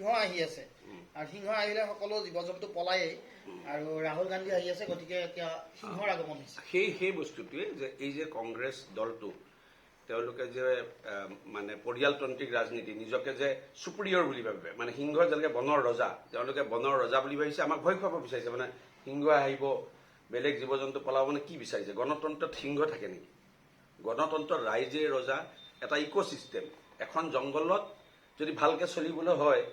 সিংহ আহি আছে আৰু সিংহ আহিলে সকলো জীৱ জন্তু পলায়েই আৰু ৰাহুল গান্ধী আহি আছে গতিকে এতিয়া সিংহৰ আগমন হৈছে সেই বস্তুটোৱে যে এই যে কংগ্ৰেছ দলটো তেওঁলোকে যে মানে পৰিয়ালতান্ত্ৰিক ৰাজনীতি নিজকে যে সুপ্ৰিয়ৰ বুলি ভাবে মানে সিংহ যেনেকৈ বনৰ ৰজা তেওঁলোকে বনৰ ৰজা বুলি ভাবিছে আমাক ভয় খুৱাব বিচাৰিছে মানে সিংহ আহিব বেলেগ জীৱ জন্তু পলাব মানে কি বিচাৰিছে গণতন্ত্ৰত সিংহ থাকে নেকি গণতন্ত্ৰত ৰাইজে ৰজা এটা ইক'চিষ্টেম এখন জংঘলত যদি ভালকৈ চলিবলৈ হয়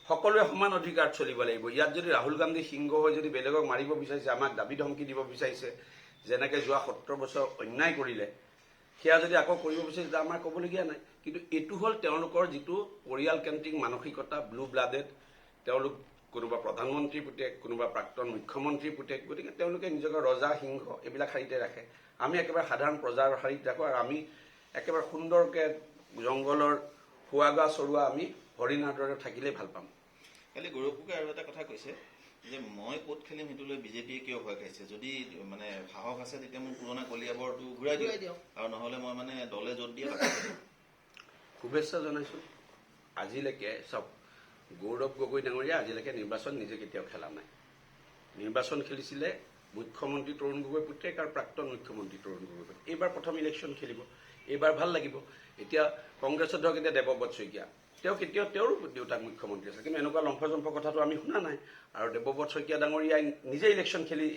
সকলোৱে সমান অধিকাৰত চলিব লাগিব ইয়াত যদি ৰাহুল গান্ধী সিংহ হৈ যদি বেলেগক মাৰিব বিচাৰিছে আমাক দাবী ধমকি দিব বিচাৰিছে যেনেকৈ যোৱা 70 বছৰ অন্যায় কৰিলে সেয়া যদি আকৌ কৰিব বিচাৰিছে আমাৰ ক'বলগীয়া নাই কিন্তু এইটো হ'ল তেওঁলোকৰ যিটো পৰিয়ালকেন্দ্ৰিক মানসিকতা ব্লু ব্লাডেড তেওঁলোক কোনোবা প্ৰধানমন্ত্ৰীৰ পুতেক কোনোবা প্ৰাক্তন মুখ্যমন্ত্ৰীৰ পুতেক গতিকে তেওঁলোকে নিজকে ৰজা সিংহ এইবিলাক শাৰীতে ৰাখে আমি একেবাৰে সাধাৰণ প্ৰজাৰ শাৰীত ৰাখোঁ আৰু আমি একেবাৰে সুন্দৰকৈ জংঘলৰ খোৱা গোৱা চৰোৱা আমি হৰিণাৰ দৰে থাকিলেই ভাল পাম কালি গৌৰৱপুকে আৰু এটা কথা কৈছে যে মই ক'ত খেলিম সেইটো লৈ বিজেপিয়ে কিয় ভয় খাইছে যদি মানে সাহস আছে তেতিয়া মোৰ পুৰণা কলিয়াবৰটো ঘূৰাই দিয়ক আৰু নহ'লে মই মানে দলে য'ত দিয়ে শুভেচ্ছা জনাইছোঁ আজিলৈকে চব গৌৰৱ গগৈ ডাঙৰীয়া আজিলৈকে নিৰ্বাচন নিজে কেতিয়াও খেলা নাই নিৰ্বাচন খেলিছিলে মুখ্যমন্ত্ৰী তৰুণ গগৈ পুতেক আৰু প্ৰাক্তন মুখ্যমন্ত্ৰী তৰুণ গগৈ এইবাৰ প্ৰথম ইলেকশ্যন খেলিব এইবাৰ ভাল লাগিব এতিয়া কংগ্ৰেছত ধৰক এতিয়া দেৱব্ৰত শইকীয়া তেওঁ কেতিয়াও তেওঁৰ দেউতাক মুখ্যমন্ত্ৰী আছে কিন্তু এনেকুৱা লম্ফজম্ফ কথাটো আমি শুনা নাই আৰু দেৱব্ৰত শইকীয়া ডাঙৰীয়াই নিজে ইলেকশ্যন খেলি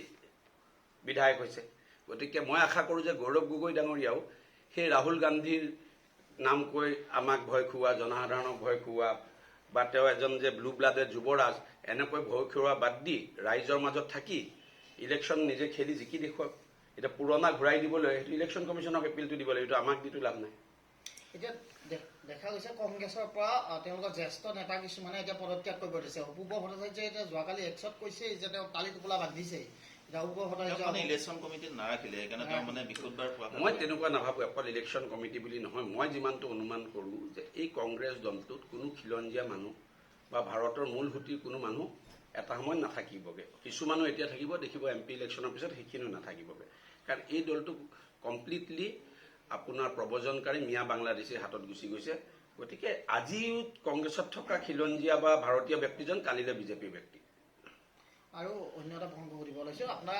বিধায়ক হৈছে গতিকে মই আশা কৰোঁ যে গৌৰৱ গগৈ ডাঙৰীয়াও সেই ৰাহুল গান্ধীৰ নাম কৈ আমাক ভয় খুওৱা জনসাধাৰণক ভয় খুওৱা বা তেওঁ এজন যে ব্লু ব্লাডেড যুৱৰাজ এনেকৈ ভয় খুওৱা বাদ দি ৰাইজৰ মাজত থাকি ইলেকশ্যন নিজে খেলি জিকি দেখুৱাওক এতিয়া পুৰণা ঘূৰাই দিবলৈ সেইটো ইলেকশ্যন কমিশ্যনক এপিলটো দিব লাগিব এইটো আমাক দিটো লাভ নাই এতিয়া দেখা গৈছে কংগ্ৰেছৰ পৰা তেওঁলোকৰ জ্যেষ্ঠ নেতা কিছুমানে এতিয়া পদত্যাগ কৰিব দিছে অপূৰ্ব ভট্টাচাৰ্যই এতিয়া যোৱাকালি এক্সত কৈছে যে তেওঁ টালি টোপোলা বান্ধিছে ইলেকশ্যন কমিটিত নাৰাখিলে সেইকাৰণে তেওঁ মানে বৃহস্পতিবাৰ মই তেনেকুৱা নাভাবোঁ অকল ইলেকশ্যন কমিটি বুলি নহয় মই যিমানটো অনুমান কৰোঁ যে এই কংগ্ৰেছ দলটোত কোনো খিলঞ্জীয়া মানুহ বা ভাৰতৰ মূল সুঁতিৰ কোনো মানুহ এটা সময়ত নাথাকিবগৈ কিছু মানুহ এতিয়া থাকিব দেখিব MP ইলেকশ্যনৰ পিছত সেইখিনিও নাথাকিবগৈ কাৰণ এই দলটো কমপ্লিটলি আপোনাৰ প্ৰব্ৰজনকাৰী মিয়া বাংলাদেশীৰ হাতত গুচি গৈছে গতিকে আজিও কংগ্ৰেছত থকা খিলঞ্জীয়া বা ভাৰতীয় ব্যক্তিজন কালিলৈ বিজেপিৰ ব্যক্তি আৰু অন্য এটা প্ৰসংগ সুধিব লৈছোঁ আপোনাৰ